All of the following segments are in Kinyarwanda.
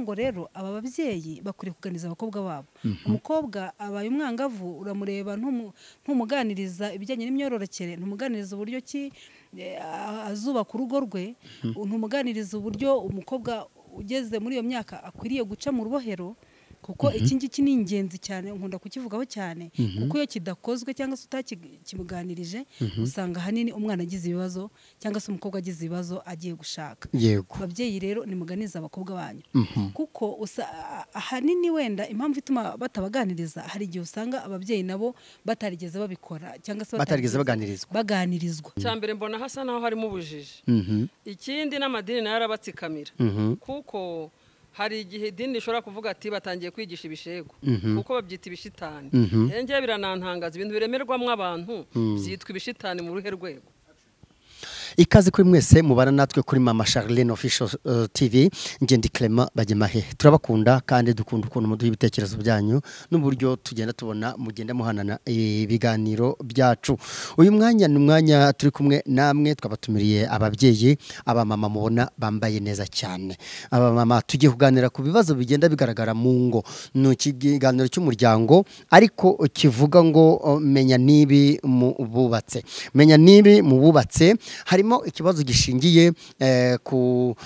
ngo rero aba babyeyi bakwiriye kuganiriza abakobwa babo. Umukobwa abaye umwangavu uramureba ntumuganiriza ibijyanye n'imyororokere, ntumuganiriza uburyo ki azubaka urugo rwe, ntumuganiriza uburyo umukobwa ugeze muri iyo myaka akwiriye guca mu rubohero, kuko iki ngiki ni ingenzi cyane, nkunda kukivugaho cyane, kuko iyo kidakozwe cyangwa se utakimuganirije usanga ahanini umwana agize ibibazo cyangwa se umukobwa agize ibibazo agiye gushaka. Ababyeyi rero nimuganize abakobwa banyu, kuko ahanini wenda impamvu ituma batabaganiriza, hari igihe usanga ababyeyi nabo batarigeze babikora cyangwa se batarigeze baganirizwa. Cyambere mbona hasa naho harimo ubujiji, ikindi n'amadini nayo arabatsikamira, kuko hari igihe idini rishobora kuvuga ati batangiye kwigisha ibishego kuko babyita ibishitani. Njye biranantangaza ibintu biremerwamo abantu byitwa ibishitani mu ruhe rwego. Ikaze kuri mwese mubana natwe kuri Mama Charlene Official TV. Nje ndi Clement Bagemahe. Turabakunda kandi dukunda ukuntu muduha ibitekerezo byanyu n'uburyo tugenda tubona mugenda muhanana ibiganiro byacu. Uyu mwanya ni umwanya turi kumwe namwe, twabatumiriye ababyeyi, abamama mubona bambaye neza cyane. Abamama tugiye kuganira ku bibazo bigenda bigaragara mu ngo. No kiganiro cy'umuryango ariko kivuga ngo menya nibi mu bubatse. Menya nibi mu bubatse. Harimo ikibazo gishingiye ku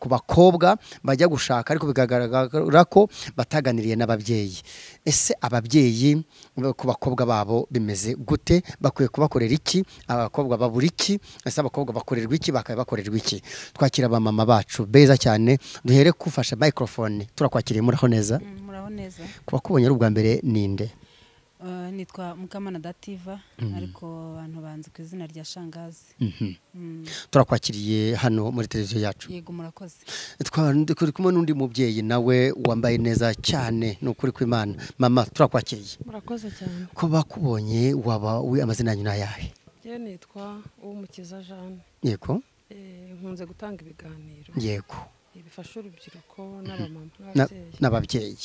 bakobwa bajya gushaka ariko bigaragara ko bataganiriye n'ababyeyi. Ese ababyeyi ku bakobwa babo bimeze gute? Bakwiye kubakorera iki? Abakobwa babura iki? Ese abakobwa bakorerwa iki? Bakabakorerwa iki? Twakira abamama bacu beza cyane, duhere kufasha microphone. Turakwakiriye, muraho neza? Muraho neza. Kuba kubonye ari ubwa mbere ninde? Nitwa Mukamana Dativa, ariko abantu banze ku izina rya Shangazi. Turakwakiriye hano muri televiziyo yacu. Yego murakoze. Turi kumwe n'undi mubyeyi nawe wambaye neza cyane, n'ukuri kw'Imana. Mama turakwakiriye. Murakoze cyane. Ko bakubonye waba amazina yanyu nayahe? Je nitwa Uwumukiza Jeanne. Yego. Nkunze gutanga ibiganiro. Yego. Bifasha urubyiruko n'abamama n'ababyeyi.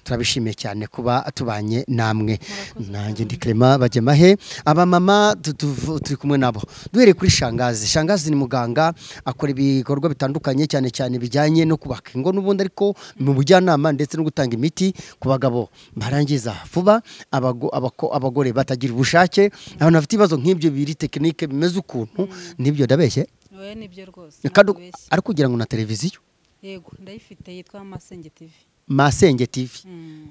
Turabishimiye cyane kuba tubanye namwe. Nanjye ndi Clement Bagemahe. Abamama turi kumwe nabo. Duhere kuri Shangazi. Shangazi ni muganga, akora ibikorwa bitandukanye cyane cyane bijyanye no kubaka ingo n'ubundi, ariko mu bujyanama ndetse no gutanga imiti ku bagabo barangiza vuba, abagore batagira ubushake, abantu bafite ibibazo nk'ibyo biri tekinike bimeze ukuntu. Nibyo ndabeshye? Oya nibyo rwose. Ari kugira ngo na televiziyo? Yego ndayifite, yitwa Masenge TV. Masenge TV.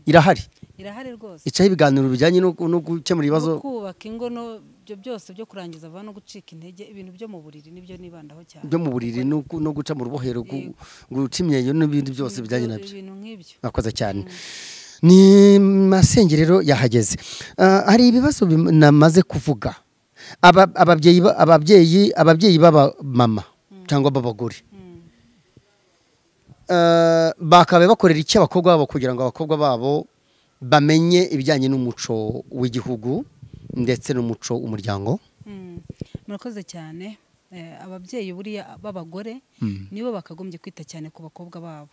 Irahari? Irahari rwose. Icaho ibiganiro bijyanye no gukemura ibibazo, kubaka ingo no byo byose byo kurangiza vuba no gucika intege, ibintu byo mu buriri nibyo nibandaho cyane. Byo mu buriri no guca mu rubohero, guca imyeyo n'ibindi byose bijyanye nabyo. Ibintu nk'ibyo. Akoze cyane. Ni Masenge rero yahageze. Hari ibibazo namaze kuvuga. Ababyeyi baba mama cyangwa babagore bakabe bakorera iki abakobwa babo kugira ngo abakobwa babo bamenye ibijyanye n'umuco w'igihugu ndetse n'umuco w'umuryango? Murakoze cyane. Ababyeyi buriya b'abagore nibo bakagombye kwita cyane ku bakobwa babo.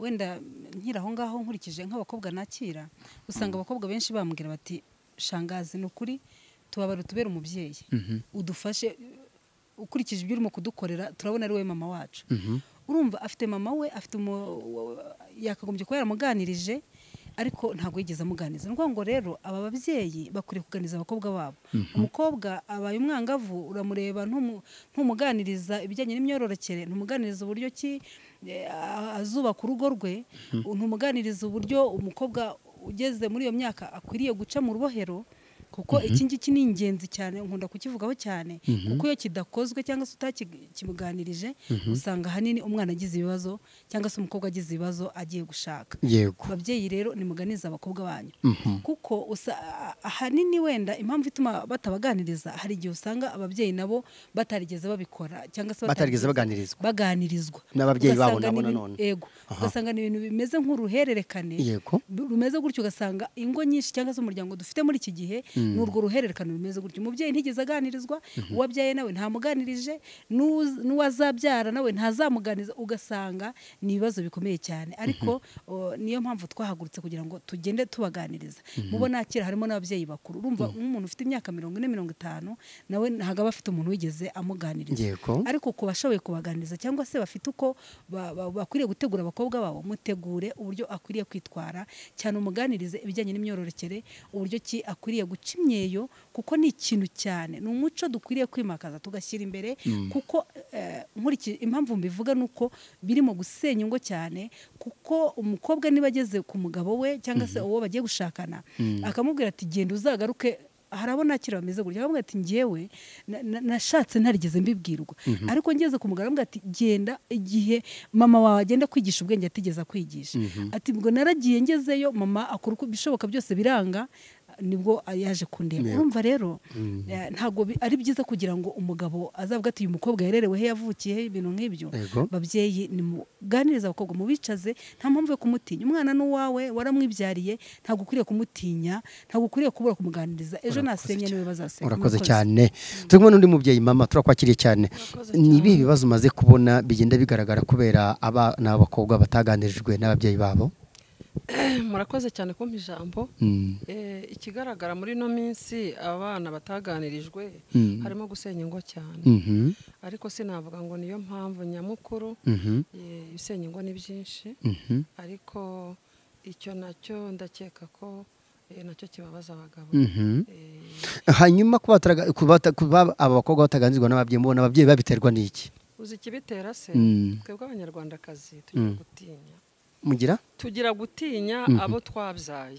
Wenda nkiraho ngaho nkurikije nk'abakobwa nakira, usanga abakobwa benshi bambwira bati Shangazi ni ukuri tubabara tubera umubyeyi, udufashe ukurikije ibyo urimo kudukorera, turabona ari we mama wacu. Urumva afite mama we, afite yakagombye kuba yaramuganirije ariko ntabwo yigeze amuganiza. Nuko ngo rero aba babyeyi bakwiriye kuganiriza abakobwa babo. Umukobwa abaye umwangavu uramureba ntumuganiriza ibijyanye n'imyororokere, ntumuganiriza uburyo ki azubaka urugo rwe, ntumuganiriza uburyo umukobwa ugeze muri iyo myaka akwiriye guca mu rubohero, kuko iki ngiki ni ingenzi cyane, nkunda kukivugaho cyane, kuko iyo kidakozwe cyangwa se utakimuganirije usanga ahanini umwana agize ibibazo cyangwa se umukobwa agize ibibazo agiye gushaka. Ababyeyi rero nimuganize abakobwa banyu, kuko ahanini wenda impamvu ituma batabaganiriza, hari igihe usanga ababyeyi nabo batarigeze babikora cyangwa se batarigeze baganirizwa n'ababyeyi babo nabo nanone. Yego. Ugasanga ni ibintu bimeze nk'uruhererekane rumeze gutyo, ugasanga ingo nyinshi cyangwa se umuryango dufite muri iki gihe n'urwo ruhererekane rumeze gutyo umubyeyi ntigeze aganirizwa uwabyaye nawe ntamuganirije n'uwazabyara nawe ntazamuganiza ugasanga ni ibibazo bikomeye cyane ariko niyo mpamvu twahagurutse kugira ngo tugende tubaganiriza mubona akira harimo n'ababyeyi bakuru urumva nk'umuntu ufite imyaka 40-50 nawe ntago aba afite umuntu wigeze amuganiriza ariko ku bashoboye kubaganiriza cyangwa se bafite uko bakwiriye gutegura abakobwa babo mutegure uburyo akwiriye kwitwara cyane umuganirize ibijyanye n'imyororokere uburyo ki akwiriye guca imyeyo kuko ni ikintu cyane ni umuco dukwiriye kwimakaza tugashyira imbere kuko impamvu mbivuga nuko birimo gusenya ingo cyane kuko umukobwa niba ageze ku mugabo we cyangwa se uwo bagiye gushakana akamubwira ati genda uzagaruke harabona akira bameze gutya akamubwira ati ngewe nashatse ntarigeze mbibwirwa ariko ngeze ku mugabo ati genda igihe mama wawe agenda kwigisha ubwenge atigeze kwigisha ati ubwo naragiye ngezeyo mama akora uko bishoboka byose biranga nibwo yaje kundeba urumva rero ntago ari byiza kugira ngo umugabo azavuga ati uyu mukobwa yarerewe he yavukiye ibintu nk'ibyo babyeyi ni muganiriza abakobwa mubicaze nta mpamvu yo kumutinya umwana n'uwawe waramwibyariye ntago ukuriye kumutinya ntago ukuriye kubura kumuganiriza ejo nasenye niwe bazasenga urakoze cyane turi kumwe n'undi mubyeyi mama turakwakiriye cyane ni ibihe bibazo umaze kubona bigenda bigaragara kubera n'abakobwa bataganirijwe n'ababyeyi babo murakoze cyane kumpa ijambo ikigaragara muri ino minsi abana bataganirijwe harimo gusenya ingo cyane ariko sinavuga ngo niyo mpamvu nyamukuru ibisenya ingo ni byinshi ariko icyo nacyo ndakeka ko nacyo kibabaza abagabo hanyuma kuba abakobwa bataganirizwa n'ababyeyi mubona ababyeyi babiterwa n'iki uzi ikibitera se twebwe abanyarwandakazi tugira gutinya tugira gutinya abo twabyaye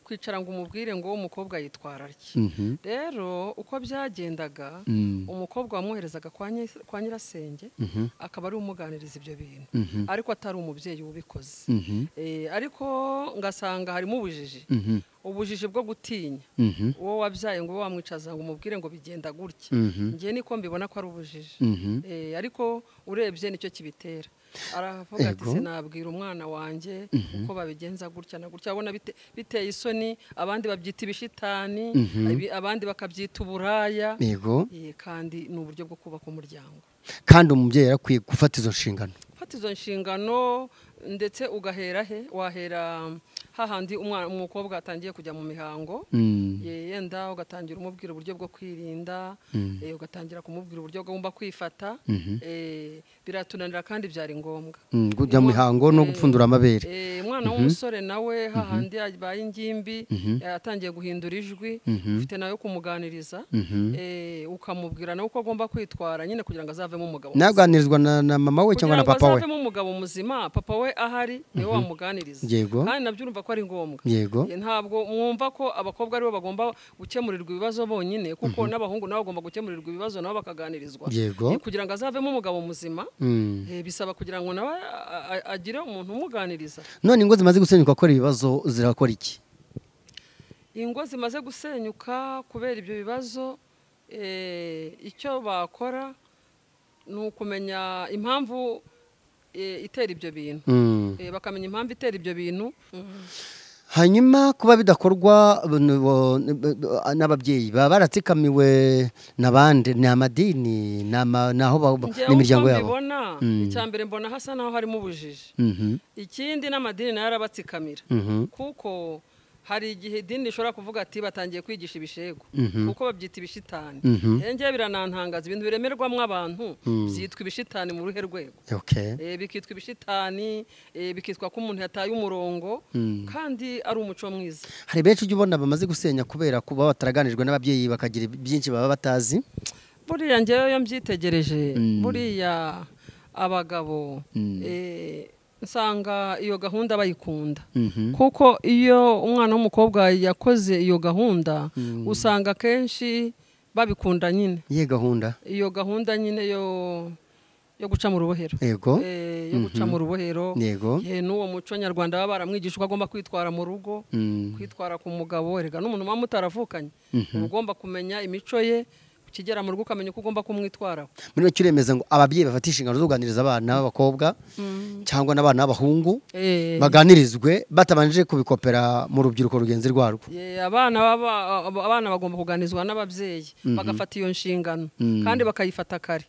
kwicara ngo umubwire ngo umukobwa yitwara atya rero uko byagendaga umukobwa wamwoherezaga kwa nyirasenge akaba ari umuganiriza ibyo bintu ariko atari umubyeyi ubikoze ariko ngasanga harimo ubujiji bwo gutinya uwo wabyaye ngo wamwicaza ngo umubwire ngo bigenda gutya ngiye niko mbibona ko ari ubujiji ariko urebye nicyo kibitera aravuga ati sinabwira umwana wanjye uko babigenza gutya na gutya abona biteye isoni abandi babyita ibishitani abandi bakabyita uburaya kandi ni uburyo bwo kubaka umuryango kandi umubyeyi yarakwiye gufata izo nshingano ndetse ugahera he wahera hahandi umukobwa atangiye kujya mu mihango yenda ugatangira umubwira uburyo bwo kwirinda ugatangira kumubwira uburyo agomba kwifata biratunanira kandi byari ngombwa kujya mu mihango no gupfundura amabere umwana w'umusore nawe hahandi yabaye ingimbi atangiye guhindura ijwi ufite nawe kumuganiriza ukamubwira nawe uko agomba kwitwara nyine kugira ngo azavemo umugabo naganirizwa na mama we cyangwa na papa we azavemo umugabo muzima papa we ahari niwe wamuganiriza kandi nabyo urumva ko ari ngombwa ntabwo mwumva ko abakobwa aribo bagomba gukemurirwa ibibazo bonyine kuko n'abahungu nabo bagomba gukemurirwa ibibazo nabo bakaganirizwa kugira ngo azavemo umugabo muzima bisaba kugira ngo nawe agire umuntu umuganiriza none ingo zimaze gusenyuka ko ibibazo zirakora iki ingo zimaze gusenyuka kubera ibyo bibazo icyo bakora ni ukumenya impamvu itera ibyo bintu bakamenya impamvu itera ibyo bintu hanyuma kuba bidakorwa n'ababyeyi baba baratsikamiwe n'abandi ni amadini naho n'imiryango yabo icya mbere mbona hasa naho harimo ubujiji ikindi n'amadini nayo arabatsikamira kuko hari igihe idini rishobora kuvuga ati batangiye kwigisha ibishego kuko babyita ibishitani ngewe biranantangaza ibintu biremerwamo abantu byitwa ibishitani mu ruhe rwego bikitwa ibishitani bikitwa ko umuntu yataye umurongo kandi ari umuco mwiza hari benshi ujya ubona bamaze gusenya kubera kuba bataraganijwe n'ababyeyi bakagira byinshi baba batazi buriya ngewe iyo mbyitegereje buriya abagabo nsanga iyo gahunda bayikunda kuko iyo umwana w'umukobwa yakoze iyo gahunda usanga kenshi babikunda nyine iyo gahunda nyine yo guca mu rubohero yo guca mu rubohero n'uwo muco nyarwanda baba baramwigisha uko agomba kwitwara mu rugo kwitwara ku mugabo erega n'umuntu muba mutaravukanye uba ugomba kumenya imico ye ukigera mu rugo ukamenya uko ugomba kumwitwaraho. muri make uremeza ngo ababyeyi bafata inshingano zo kuganiriza abana b'abakobwa cyangwa n'abana b'abahungu baganirizwe batabanje kubikopera mu rubyiruko rugenzi rwarwo. abana bagomba kuganizwa n'ababyeyi bagafata iyo nshingano kandi bakayifata kare.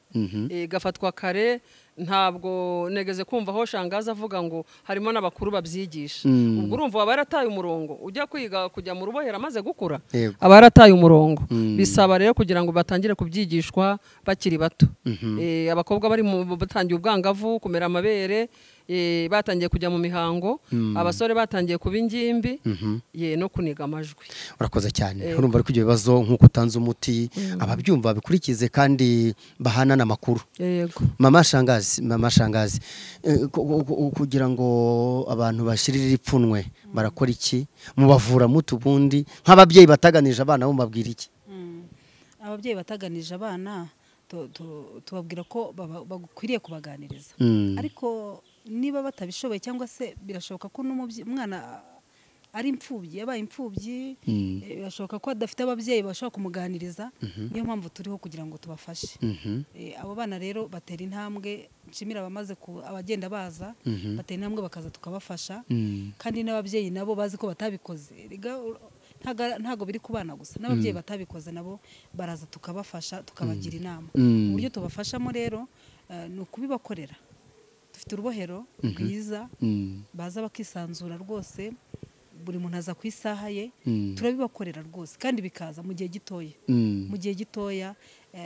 Gafatwa kare. Ntabwo negeze kumva aho shangaza avuga ngo harimo n'abakuru babyigisha. Ubwo urumva aba yarataye umurongo ujya kwiga kujya mu rubohera amaze gukura, aba yarataye umurongo. Bisaba rero kugira ngo batangire kubyigishwa bakiri bato. Abakobwa bari batangiye ubwangavu, kumera amabere, batangiye kujya mu mihango, abasore batangiye kuba ingimbi, no kuniga amajwi. Urakoze cyane. Urumva ariko ibyo bibazo nk'uko utanze umuti ababyumva bikurikize kandi bahanana amakuru. Yego. Mama Shangazi, kugira ngo abantu bashirire ipfunwe barakora iki? Mubavura mutu bundi nk'ababyeyi bataganije abana bo mabwira iki? Ababyeyi bataganije abana tubabwira ko bakwiriye kubaganiriza, ariko niba batabishoboye cyangwa se birashoboka ko umwana ari imfubyi, yabaye imfubyi, birashoboka ko adafite ababyeyi bashobora kumuganiriza. Niyo mpamvu turiho kugira ngo tubafashe. Abo bana rero batera intambwe, nshimira abamaze abagenda baza batera intambwe bakaza tukabafasha, kandi n'ababyeyi nabo bazi ko batabikoze. Ntago biri ku bana gusa, n'ababyeyi batabikoze nabo baraza tukabafasha, tukabagira inama. Uburyo tubafashamo rero ni ukubibakorera. Dufite urubohero rwiza, baza bakisanzura rwose, buri muntu aza ku isaha ye, turabibakorera rwose kandi bikaza mu gihe gitoya. Mu gihe gitoya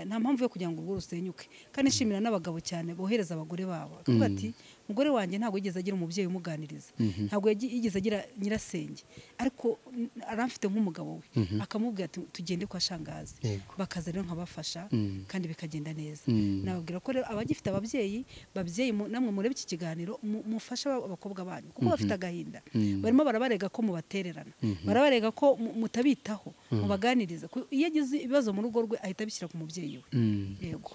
nta mpamvu yo kugira ngo ubwo rusenyuke. Kandi nshimira n'abagabo cyane bohereza abagore babo, akavuga ati umugore wanjye ntabwo yigeze agira umubyeyi umuganiriza, ntabwo yigeze agira nyirasenge, ariko aramfite nk'umugabo we, akamubwira ati tugende kwa Shangazi, bakaza rero nkabafasha kandi bikagenda neza. Nababwira ko rero abagifite ababyeyi namwe murebe iki kiganiro mufasha abakobwa banyu kuko bafite agahinda, barimo barabarega ko mubatererana, barabarega ko mutabitaho, mubaganiriza. Iyo agize ibibazo mu rugo rwe ahita abishyira ku mubyeyi we. Yego.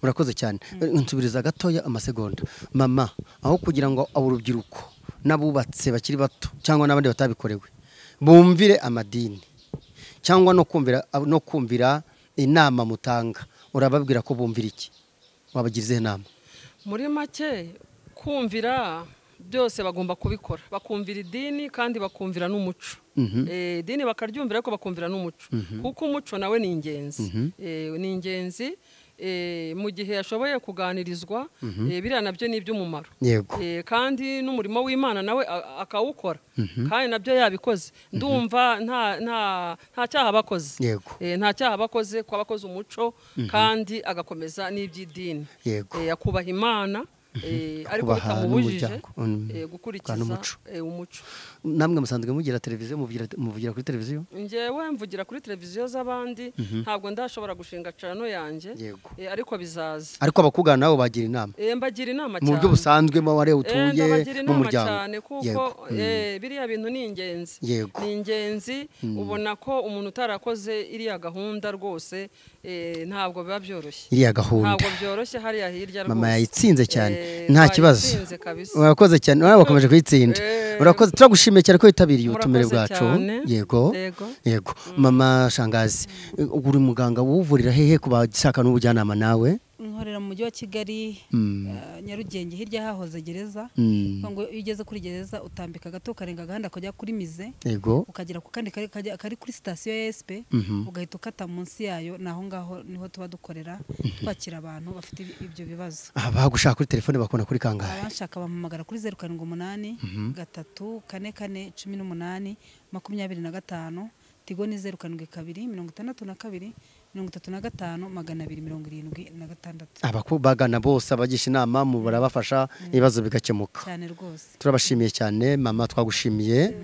Murakoze cyane. Nsubiriza gatoya amasegonda. Mama, aho kugira ngo urubyiruko n'abubatse bakiri bato cyangwa n'abandi batabikorewe bumvire amadini cyangwa no kumvira inama mutanga, urababwira ko bumvira iki? Wabagirize inama? Muri make kumvira byose bagomba kubikora, bakumvira idini kandi bakumvira n'umuco. Idini bakaryumvira ariko bakumvira n'umuco, kuko umuco nawe ni ingenzi. Ni ingenzi mu gihe yashoboye kuganirizwa, biriya nabyo ni iby'umumaro. Kandi n'umurimo w'Imana nawe akawukora, kandi nabyo yabikoze. Ndumva nta cyaha bakoze, nta cyaha bakoze, ko abakoze umuco kandi agakomeza n'iby'idini, akubaha Imana, ariko bitamubujije gukurikiza umuco. Namwe musanzwe mugira televiziyo, muvugira kuri televiziyo? Njyewe mvugira kuri televiziyo z'abandi, ntabwo ndashobora gushinga channel yanjye, ariko bizaza. Ariko abakugana nabo bagira inama? Mbagira inama cyane. Mu buryo busanzwe mu bare utuye mu muryango. Cyane kuko biriya bintu ni ingenzi. Ni ingenzi, ubona ko umuntu utarakoze iriya gahunda rwose ntabwo biba byoroshye. Iriya gahunda ntabwo byoroshye hariya hirya rwose. Mama yayitsinze cyane. Nta kibazo. Urakoze cyane. Nawe bakomeje kuyitsinda. Urakoze, turagushimiye cyane ko witabiriye ubutumire bwacu. Yego. Mama Shangazi, uri muganga wuvurira hehe kubashaka n'ubujyanama nawe? Nkorera mu mujyi wa Kigali, Nyarugenge, hirya hahoze gereza. Ngo iyo ugeze kuri gereza utambika gato karenga gahanda kujya kuri mize, ukagera ku kandi kari kuri station ya SP, ugahita ukata munsi yayo, naho ngaho niho tuba dukorera, twakira abantu bafite ibyo bibazo. Bagushaka kuri telefone bakona kuri kangahe? Abashaka bampamagara kuri 078 344 18 25. Tigo ni 072 62 255 abakubagana bose abagisha inama mu barabafasha ibibazo bigakemuka cyane rwose. Turabashimiye cyane mama, twagushimiye.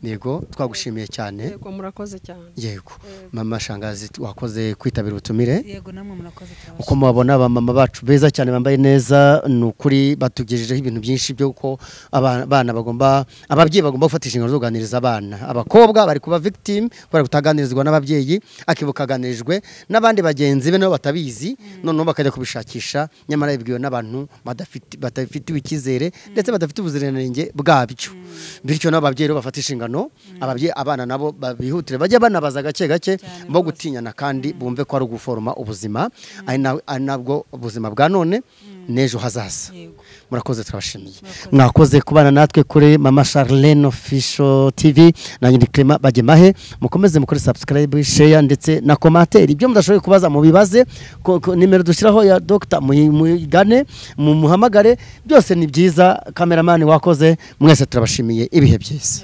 Yego, twagushimiye cyane. Yego, murakoze cyane. Yego. Mama Shangazi, wakoze kwitabira ubutumire. Yego, namwe murakoze cyane. Uko mubabona abamama bacu beza cyane bambaye neza, nukuri batugejejeho ibintu byinshi byo ko abana bagomba, ababyeyi bagomba gufatisha inshingano zo kuganiriza abana. Abakobwa bari kuba victim bari kutaganirizwa n'ababyeyi, akibukaganirijwe n'abandi bagenzi be nabo batabizi, none bakajya kubishakisha, nyamara ibwiwe n'abantu badafitiwe ikizere ndetse badafite ubuziranenge bwabyo. bityo n'ababyeyi bafata inshingano ababyeyi abana nabo babihutire bajya banabaza gake gake bo gutinyana kandi bumve ko ari uguforoma ubuzima ari nabwo ubuzima bwa none n'ejo hazaza murakoze turabashimiye mwakoze kubana natwe kuri Mama Charlene Official TV nanjye Clement Bagemahe mukomeze mukore subscribe share ndetse na commentaire ibyo mudashoboye kubaza mu bibaze nimero dushyiraho ya Dr. Muyigane mu muhamagare byose ni byiza cameraman wakoze mwese turabashimiye ibihe byiza